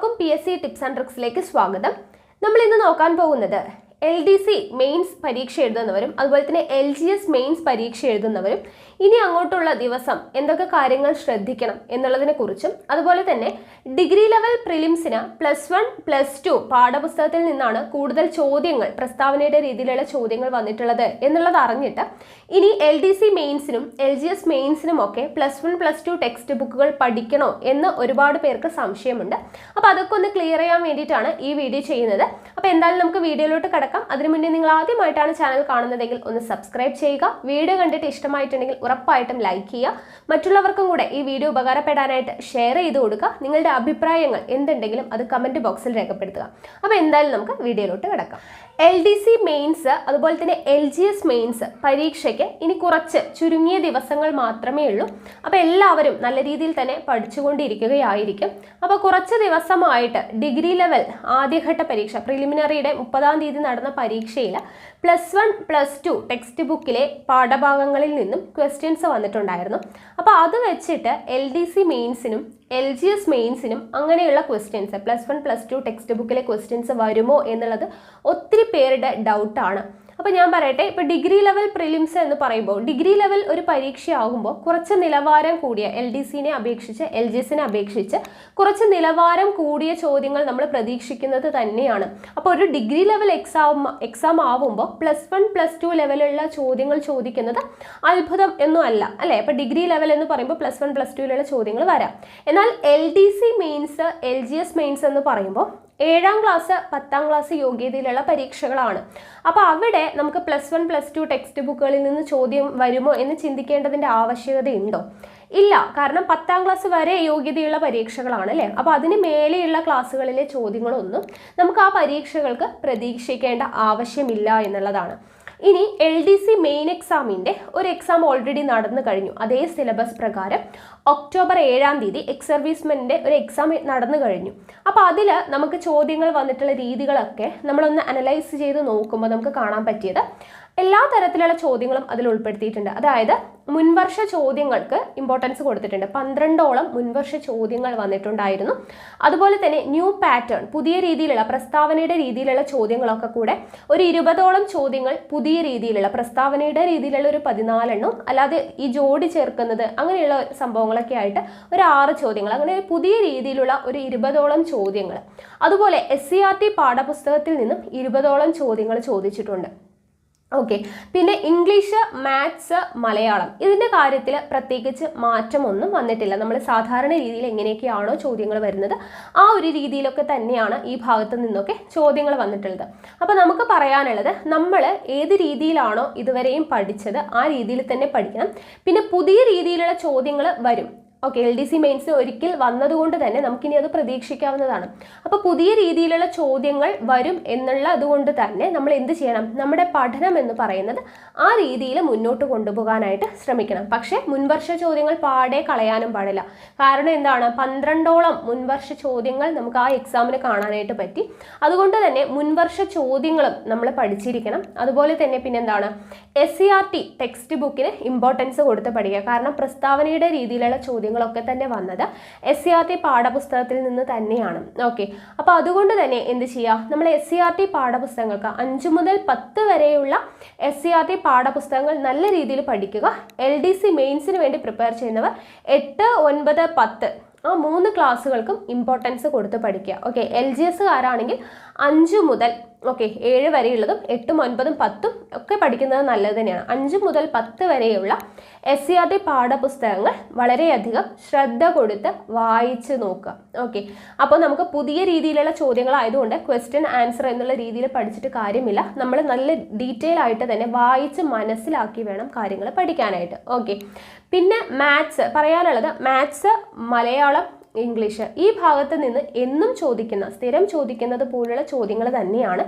എല്ലാവർക്കും PSC tips and ട്രിക്സിലേക്ക് സ്വാഗതം. നമ്മൾ ഇന്ന് നോക്കാൻ പോകുന്നത് LDC മെയിൻസ് പരീക്ഷ എഴുതുന്നവരും അതുപോലെ തന്നെ LGS മെയിൻസ് പരീക്ഷ എഴുതുന്നവരും ഇനി അങ്ങോട്ടുള്ള ദിവസം എന്തൊക്കെ കാര്യങ്ങൾ ശ്രദ്ധിക്കണം എന്നുള്ളതിനെ കുറിച്ചും അതുപോലെ തന്നെ ഡിഗ്രി ലെവൽ പ്രിലിംസിന് +1 +2 പാഠപുസ്തകത്തിൽ നിന്നാണ് കൂടുതൽ ചോദ്യങ്ങൾ പ്രസ്താവനയുടെ രീതിയിലുള്ള ചോദ്യങ്ങൾ വന്നിട്ടുള്ളത് എന്നുള്ളത് അറിഞ്ഞിട്ട് ഇനി LDC മെയിൻസിനും LGS മെയിൻസിനും ഒക്കെ +1 +2 ടെക്സ്റ്റ് ബുക്കുകൾ പഠിക്കണോ എന്ന് ഒരുപാട് പേർക്ക് സംശയമുണ്ട്. അപ്പോൾ അതൊക്കെ ഒന്ന് ക്ലിയർ ചെയ്യാൻ വേണ്ടിയിട്ടാണ് ഈ വീഡിയോ ചെയ്യുന്നത്. അപ്പോൾ എന്തായാലും നമുക്ക് വീഡിയോയിലോട്ട് കടക്കാം. അതിനു മുന്നേ നിങ്ങൾ ആദ്യമായിട്ടാണ് ചാനൽ കാണുന്നതെങ്കിൽ ഒന്ന് സബ്സ്ക്രൈബ് ചെയ്യുക. വീഡിയോ കണ്ടിട്ട് ഇഷ്ടമായിട്ടുണ്ടെങ്കിൽ ഉറപ്പായിട്ടും ലൈക്ക് ചെയ്യുക. മറ്റുള്ളവർക്കും കൂടെ ഈ വീഡിയോ ഉപകാരപ്പെടാനായിട്ട് ഷെയർ ചെയ്ത് കൊടുക്കുക. നിങ്ങളുടെ അഭിപ്രായങ്ങൾ എന്തുണ്ടെങ്കിലും അത് കമൻറ്റ് ബോക്സിൽ രേഖപ്പെടുത്തുക. അപ്പോൾ എന്തായാലും നമുക്ക് വീഡിയോയിലോട്ട് കിടക്കാം. LDC മെയിൻസ് അതുപോലെ തന്നെ LGS മെയിൻസ് പരീക്ഷയ്ക്ക് ഇനി കുറച്ച് ചുരുങ്ങിയ ദിവസങ്ങൾ മാത്രമേ ഉള്ളൂ. അപ്പോൾ എല്ലാവരും നല്ല രീതിയിൽ തന്നെ പഠിച്ചുകൊണ്ടിരിക്കുകയായിരിക്കും. അപ്പോൾ കുറച്ച് ദിവസമായിട്ട് ഡിഗ്രി ലെവൽ ആദ്യഘട്ട പരീക്ഷ പ്രിലിമിനറിയുടെ 30-ാം തീയതി നടന്ന പരീക്ഷയിൽ +1 +2 ടെക്സ്റ്റ് ബുക്കിലെ പാഠഭാഗങ്ങളിൽ നിന്നും ക്വസ്റ്റ്യൻസ് വന്നിട്ടുണ്ടായിരുന്നു. അപ്പോൾ അത് വെച്ചിട്ട് LDC മെയിൻസിനും LGS മെയിൻസിനും അങ്ങനെയുള്ള ക്വസ്റ്റ്യൻസ് +1 +2 ടെക്സ്റ്റ് ബുക്കിലെ ക്വസ്റ്റ്യൻസ് വരുമോ എന്നുള്ളത് ഒത്തിരി പേരുടെ ഡൗട്ടാണ്. അപ്പോൾ ഞാൻ പറയട്ടെ, ഇപ്പോൾ ഡിഗ്രി ലെവൽ പ്രിലിംസ് എന്ന് പറയുമ്പോൾ ഡിഗ്രി ലെവൽ ഒരു പരീക്ഷയാകുമ്പോൾ കുറച്ച് നിലവാരം കൂടിയ LDCനെ അപേക്ഷിച്ച് LGSനെ അപേക്ഷിച്ച് കുറച്ച് നിലവാരം കൂടിയ ചോദ്യങ്ങൾ നമ്മൾ പ്രതീക്ഷിക്കുന്നത് തന്നെയാണ്. അപ്പോൾ ഒരു ഡിഗ്രി ലെവൽ എക്സാം ആവുമ്പോൾ +1 +2 ലെവലുള്ള ചോദ്യങ്ങൾ ചോദിക്കുന്നത് അത്ഭുതം ഒന്നും അല്ല അല്ലേ. അപ്പോൾ ഡിഗ്രി ലെവൽ എന്ന് പറയുമ്പോൾ +1 +2ലുള്ള ചോദ്യങ്ങൾ വരാം. എന്നാൽ LDC മെയിൻസ് LGS മെയിൻസ് എന്ന് പറയുമ്പോൾ 7ാം ക്ലാസ് 10ാം ക്ലാസ് യോഗ്യതയിലുള്ള പരീക്ഷകളാണ്. അപ്പോൾ അവിടെ നമുക്ക് +1 +2 ടെക്സ്റ്റ് ബുക്കുകളിൽ നിന്ന് ചോദ്യം വരുമോ എന്ന് ചിന്തിക്കേണ്ടതിൻ്റെ ആവശ്യകതയുണ്ടോ? ഇല്ല. കാരണം 10ാം ക്ലാസ് വരെ യോഗ്യതയുള്ള പരീക്ഷകളാണ് അല്ലേ. അപ്പോൾ അതിന് മേലെയുള്ള ക്ലാസ്സുകളിലെ ചോദ്യങ്ങളൊന്നും നമുക്ക് ആ പരീക്ഷകൾക്ക് പ്രതീക്ഷിക്കേണ്ട ആവശ്യമില്ല എന്നുള്ളതാണ്. ഇനി LDC മെയിൻ എക്സാമിൻ്റെ ഒരു എക്സാം ഓൾറെഡി നടന്നു കഴിഞ്ഞു. അതേ സിലബസ് പ്രകാരം ഒക്ടോബർ 7-ാം തീയതി എക്സ് സർവീസ്മെൻ്റെ ഒരു എക്സാം നടന്നു കഴിഞ്ഞു. അപ്പോൾ അതിൽ നമുക്ക് ചോദ്യങ്ങൾ വന്നിട്ടുള്ള രീതികളൊക്കെ നമ്മളൊന്ന് അനലൈസ് ചെയ്ത് നോക്കുമ്പോൾ നമുക്ക് കാണാൻ പറ്റിയത് എല്ലാ തരത്തിലുള്ള ചോദ്യങ്ങളും അതിൽ ഉൾപ്പെടുത്തിയിട്ടുണ്ട്. അതായത് മുൻവർഷ ചോദ്യങ്ങൾക്ക് ഇമ്പോർട്ടൻസ് കൊടുത്തിട്ടുണ്ട്. 12ഓളം മുൻവർഷ ചോദ്യങ്ങൾ വന്നിട്ടുണ്ടായിരുന്നു. അതുപോലെ തന്നെ ന്യൂ പാറ്റേൺ പുതിയ രീതിയിലുള്ള പ്രസ്താവനയുടെ രീതിയിലുള്ള ചോദ്യങ്ങളൊക്കെ കൂടെ ഒരു 20ഓളം ചോദ്യങ്ങൾ പുതിയ രീതിയിലുള്ള പ്രസ്താവനയുടെ രീതിയിലുള്ള ഒരു 14 എണ്ണം, അല്ലാതെ ഈ ജോഡി ചേർക്കുന്നത് അങ്ങനെയുള്ള സംഭവങ്ങളൊക്കെ ആയിട്ട് ഒരു 6 ചോദ്യങ്ങൾ, അങ്ങനെ പുതിയ രീതിയിലുള്ള ഒരു 20ഓളം ചോദ്യങ്ങൾ. അതുപോലെ SCERT പാഠപുസ്തകത്തിൽ നിന്നും 20ഓളം ചോദ്യങ്ങൾ ചോദിച്ചിട്ടുണ്ട്. ഓക്കെ. പിന്നെ ഇംഗ്ലീഷ്, മാത്സ്, മലയാളം ഇതിൻ്റെ കാര്യത്തിൽ പ്രത്യേകിച്ച് മാറ്റമൊന്നും വന്നിട്ടില്ല. നമ്മൾ സാധാരണ രീതിയിൽ എങ്ങനെയൊക്കെയാണോ ചോദ്യങ്ങൾ വരുന്നത് ആ ഒരു രീതിയിലൊക്കെ തന്നെയാണ് ഈ ഭാഗത്തു നിന്നൊക്കെ ചോദ്യങ്ങൾ വന്നിട്ടുള്ളത്. അപ്പോൾ നമുക്ക് പറയാനുള്ളത്, നമ്മൾ ഏത് രീതിയിലാണോ ഇതുവരെയും പഠിച്ചത് ആ രീതിയിൽ തന്നെ പഠിക്കണം. പിന്നെ പുതിയ രീതിയിലുള്ള ചോദ്യങ്ങൾ വരും. ഓക്കെ. LDC മെയിൻസിന് ഒരിക്കൽ വന്നതുകൊണ്ട് തന്നെ നമുക്കിനി അത് പ്രതീക്ഷിക്കാവുന്നതാണ്. അപ്പോൾ പുതിയ രീതിയിലുള്ള ചോദ്യങ്ങൾ വരും എന്നുള്ളത് കൊണ്ട് തന്നെ നമ്മൾ എന്ത് ചെയ്യണം? നമ്മുടെ പഠനം എന്ന് പറയുന്നത് ആ രീതിയിൽ മുന്നോട്ട് കൊണ്ടുപോകാനായിട്ട് ശ്രമിക്കണം. പക്ഷേ മുൻവർഷ ചോദ്യങ്ങൾ പാടെ കളയാനും പാടില്ല. കാരണം എന്താണ്? 12ഓളം മുൻവർഷ ചോദ്യങ്ങൾ നമുക്ക് ആ എക്സാമിന് കാണാനായിട്ട് പറ്റി. അതുകൊണ്ട് തന്നെ മുൻവർഷ ചോദ്യങ്ങളും നമ്മൾ പഠിച്ചിരിക്കണം. അതുപോലെ തന്നെ പിന്നെന്താണ്? SCERT ടെക്സ്റ്റ് ബുക്കിന് ഇമ്പോർട്ടൻസ് കൊടുത്ത് പഠിക്കുക. കാരണം പ്രസ്താവനയുടെ രീതിയിലുള്ള ചോദ്യങ്ങളൊക്കെ തന്നെ വന്നത് SCERT പാഠപുസ്തകത്തിൽ നിന്ന് തന്നെയാണ്. ഓക്കെ. അപ്പോൾ അതുകൊണ്ട് തന്നെ എന്ത് ചെയ്യുക? നമ്മൾ SCERT പാഠപുസ്തകങ്ങൾക്ക് 5 മുതൽ 10 വരെയുള്ള SCERT പാഠപുസ്തകങ്ങൾ നല്ല രീതിയിൽ പഠിക്കുക. LDC മെയിൻസിന് വേണ്ടി പ്രിപ്പയർ ചെയ്യുന്നവർ 8, 9, 10 ആ 3 ക്ലാസ്സുകൾക്കും ഇമ്പോർട്ടൻസ് കൊടുത്ത് പഠിക്കുക. ഓക്കെ. LGSകാരാണെങ്കിൽ 5 മുതൽ 7 വരെയുള്ളതും 8, 9, 10 ഒക്കെ പഠിക്കുന്നത് നല്ലത് തന്നെയാണ്. 5 മുതൽ 10 വരെയുള്ള SCERT പാഠപുസ്തകങ്ങൾ വളരെയധികം ശ്രദ്ധ കൊടുത്ത് വായിച്ച് നോക്കുക. ഓക്കെ. അപ്പോൾ നമുക്ക് പുതിയ രീതിയിലുള്ള ചോദ്യങ്ങളായതുകൊണ്ട് ക്വസ്റ്റ്യൻ ആൻസർ എന്നുള്ള രീതിയിൽ പഠിച്ചിട്ട് കാര്യമില്ല. നമ്മൾ നല്ല ഡീറ്റെയിൽ ആയിട്ട് തന്നെ വായിച്ച് മനസ്സിലാക്കി വേണം കാര്യങ്ങൾ പഠിക്കാനായിട്ട്. ഓക്കെ. പിന്നെ മാത്സ് പറയാനുള്ളത്, മാത്സ്, മലയാളം, ഇംഗ്ലീഷ് ഈ ഭാഗത്ത് നിന്ന് എന്നും ചോദിക്കുന്ന സ്ഥിരം ചോദിക്കുന്നത് പോലുള്ള ചോദ്യങ്ങൾ തന്നെയാണ്.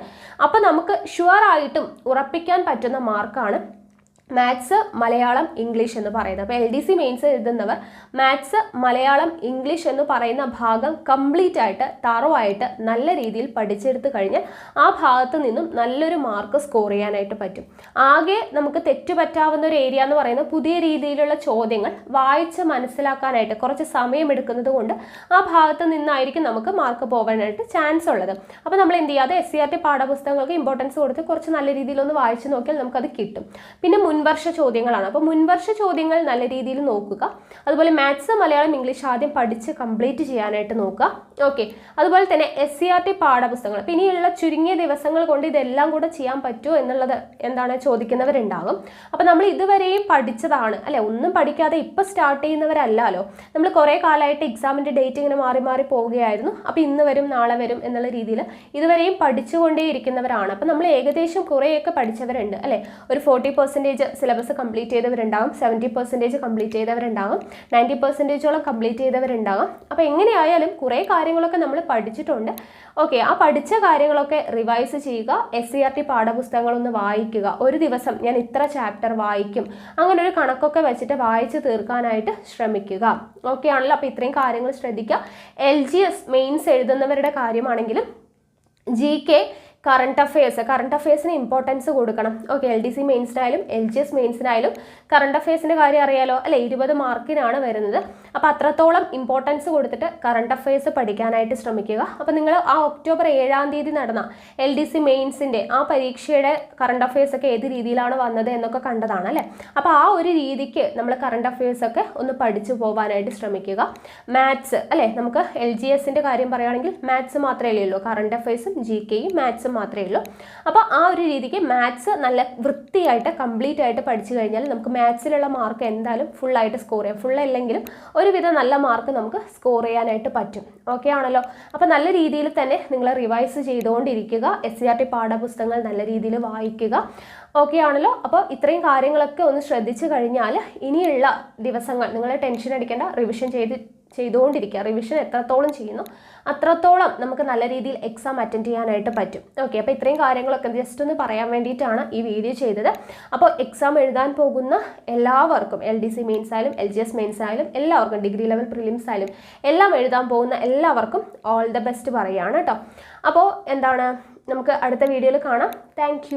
അപ്പോൾ നമുക്ക് ഷുവർ ആയിട്ടും ഉറപ്പിക്കാൻ പറ്റുന്ന മാർക്കാണ് മാത്സ്, മലയാളം, ഇംഗ്ലീഷ് എന്ന് പറയുന്നത്. അപ്പോൾ LDC മെയിൻസ് എഴുതുന്നവർ മാത്സ്, മലയാളം, ഇംഗ്ലീഷ് എന്ന് പറയുന്ന ഭാഗം കംപ്ലീറ്റ് ആയിട്ട് തറവായിട്ട് നല്ല രീതിയിൽ പഠിച്ചെടുത്ത് കഴിഞ്ഞാൽ ആ ഭാഗത്ത് നിന്നും നല്ലൊരു മാർക്ക് സ്കോർ ചെയ്യാനായിട്ട് പറ്റും. ആകെ നമുക്ക് തെറ്റുപറ്റാവുന്ന ഒരു ഏരിയ എന്ന് പറയുന്നത് പുതിയ രീതിയിലുള്ള ചോദ്യങ്ങൾ വായിച്ച് മനസ്സിലാക്കാനായിട്ട് കുറച്ച് സമയമെടുക്കുന്നത് കൊണ്ട് ആ ഭാഗത്ത് നിന്നായിരിക്കും നമുക്ക് മാർക്ക് പോകാനായിട്ട് ചാൻസ് ഉള്ളത്. അപ്പോൾ നമ്മൾ എന്ത് ചെയ്യാതെ SCRT പാഠപുസ്തകങ്ങൾക്ക് ഇമ്പോർട്ടൻസ് കൊടുത്ത് കുറച്ച് നല്ല രീതിയിലൊന്ന് വായിച്ച് നോക്കിയാൽ നമുക്കത് കിട്ടും. പിന്നെ മുൻവർഷ ചോദ്യങ്ങളാണ്. അപ്പോൾ മുൻവർഷ ചോദ്യങ്ങൾ നല്ല രീതിയിൽ നോക്കുക. അതുപോലെ മാത്സ്, മലയാളം, ഇംഗ്ലീഷ് ആദ്യം പഠിച്ച് കംപ്ലീറ്റ് ചെയ്യാനായിട്ട് നോക്കുക. ഓക്കെ, അതുപോലെ തന്നെ SCRT പാഠപുസ്തകങ്ങൾ. അപ്പോൾ ഇനിയുള്ള ചുരുങ്ങിയ ദിവസങ്ങൾ കൊണ്ട് ഇതെല്ലാം കൂടെ ചെയ്യാൻ പറ്റുമോ എന്നുള്ളത് എന്താണ് ചോദിക്കുന്നവരുണ്ടാകും. അപ്പോൾ നമ്മൾ ഇതുവരെയും പഠിച്ചതാണ് അല്ലെ, ഒന്നും പഠിക്കാതെ ഇപ്പോൾ സ്റ്റാർട്ട് ചെയ്യുന്നവരല്ലല്ലോ. നമ്മൾ കുറേ കാലമായിട്ട് എക്സാമിൻ്റെ ഡേറ്റ് ഇങ്ങനെ മാറി മാറി പോവുകയായിരുന്നു. അപ്പോൾ ഇന്ന് വരും നാളെ വരും എന്നുള്ള രീതിയിൽ ഇതുവരെയും പഠിച്ചുകൊണ്ടേ ഇരിക്കുന്നവരാണ്. അപ്പോൾ നമ്മൾ ഏകദേശം കുറേയൊക്കെ പഠിച്ചവരുണ്ട് അല്ലേ. ഒരു 40% സിലബസ് കംപ്ലീറ്റ് ചെയ്തവരുണ്ടാകും, 70% കംപ്ലീറ്റ് ചെയ്തവരുണ്ടാകും, 90%ഓളം കംപ്ലീറ്റ് ചെയ്തവരുണ്ടാകും. അപ്പോൾ എങ്ങനെയായാലും കുറേ കാര്യങ്ങളൊക്കെ നമ്മൾ പഠിച്ചിട്ടുണ്ട്. ഓക്കെ, ആ പഠിച്ച കാര്യങ്ങളൊക്കെ റിവൈസ് ചെയ്യുക. SCRT പാഠപുസ്തകങ്ങളൊന്ന് വായിക്കുക. ഒരു ദിവസം ഞാൻ ഇത്ര ചാപ്റ്റർ വായിക്കും, അങ്ങനെ ഒരു കണക്കൊക്കെ വെച്ചിട്ട് വായിച്ച് തീർക്കാനായിട്ട് ശ്രമിക്കുക. ഓക്കെ ആണല്ലോ. അപ്പോൾ ഇത്രയും കാര്യങ്ങൾ ശ്രദ്ധിക്കുക. LGS മെയിൻസ് എഴുതുന്നവരുടെ കാര്യമാണെങ്കിലും GK, കറണ്ട് അഫയേഴ്സിന് ഇമ്പോർട്ടൻസ് കൊടുക്കണം. ഓക്കെ, LDC മെയിൻസിനായാലും LGS മെയിൻസിനായാലും കറണ്ട് അഫയേഴ്സിൻ്റെ കാര്യം അറിയാലോ അല്ലെ, 20 മാർക്കിനാണ് വരുന്നത്. അപ്പോൾ അത്രത്തോളം ഇമ്പോർട്ടൻസ് കൊടുത്തിട്ട് കറണ്ട് അഫയേഴ്സ് പഠിക്കാനായിട്ട് ശ്രമിക്കുക. അപ്പോൾ നിങ്ങൾ ആ ഒക്ടോബർ 7-ാം തീയതി നടന്ന LDC മെയിൻസിൻ്റെ ആ പരീക്ഷയുടെ കറണ്ട് അഫയേഴ്സ് ഒക്കെ ഏത് രീതിയിലാണ് വന്നത് എന്നൊക്കെ കണ്ടതാണ് അല്ലേ. അപ്പോൾ ആ ഒരു രീതിക്ക് നമ്മൾ കറണ്ട് അഫയേഴ്സ് ഒക്കെ ഒന്ന് പഠിച്ചു പോകാനായിട്ട് ശ്രമിക്കുക. മാത്സ് അല്ലേ, നമുക്ക് LGSൻ്റെ കാര്യം പറയുകയാണെങ്കിൽ മാത്സ് മാത്രമേ ഉള്ളൂ, കറണ്ട് അഫയേഴ്സും GKയും മാത്സും മാത്രമേ ഉള്ളൂ. അപ്പോൾ ആ ഒരു രീതിക്ക് മാത്സ് നല്ല വൃത്തിയായിട്ട് കംപ്ലീറ്റ് ആയിട്ട് പഠിച്ചു കഴിഞ്ഞാൽ നമുക്ക് മാത്സിലുള്ള മാർക്ക് എന്തായാലും ഫുള്ളായിട്ട് സ്കോർ ചെയ്യാം. ഫുള്ളല്ലെങ്കിലും ഒരുവിധം നല്ല മാർക്ക് നമുക്ക് സ്കോർ ചെയ്യാനായിട്ട് പറ്റും. ഓക്കെ ആണല്ലോ. അപ്പോൾ നല്ല രീതിയിൽ തന്നെ നിങ്ങൾ റിവൈസ് ചെയ്തുകൊണ്ടിരിക്കുക. SCRT പാഠപുസ്തകങ്ങൾ നല്ല രീതിയിൽ വായിക്കുക. ഓക്കെ ആണല്ലോ. അപ്പോൾ ഇത്രയും കാര്യങ്ങളൊക്കെ ഒന്ന് ശ്രദ്ധിച്ചു കഴിഞ്ഞാൽ ഇനിയുള്ള ദിവസങ്ങൾ നിങ്ങൾ ടെൻഷൻ അടിക്കേണ്ട, റിവിഷൻ ചെയ്തുകൊണ്ടിരിക്കുക. റിവിഷൻ എത്രത്തോളം ചെയ്യുന്നു അത്രത്തോളം നമുക്ക് നല്ല രീതിയിൽ എക്സാം അറ്റൻഡ് ചെയ്യാനായിട്ട് പറ്റും. ഓക്കെ, അപ്പോൾ ഇത്രയും കാര്യങ്ങളൊക്കെ ജസ്റ്റ് ഒന്ന് പറയാൻ വേണ്ടിയിട്ടാണ് ഈ വീഡിയോ ചെയ്തത്. അപ്പോൾ എക്സാം എഴുതാൻ പോകുന്ന എല്ലാവർക്കും, LDC മെയിൻസ് ആയാലും LGS മെയിൻസ് ആയാലും എല്ലാവർക്കും, ഡിഗ്രി ലെവൽ പ്രിലിംസ് ആയാലും എല്ലാം എഴുതാൻ പോകുന്ന എല്ലാവർക്കും ഓൾ ദ ബെസ്റ്റ് പറയുകയാണ് കേട്ടോ. അപ്പോൾ എന്താണ്, നമുക്ക് അടുത്ത വീഡിയോയിൽ കാണാം. താങ്ക്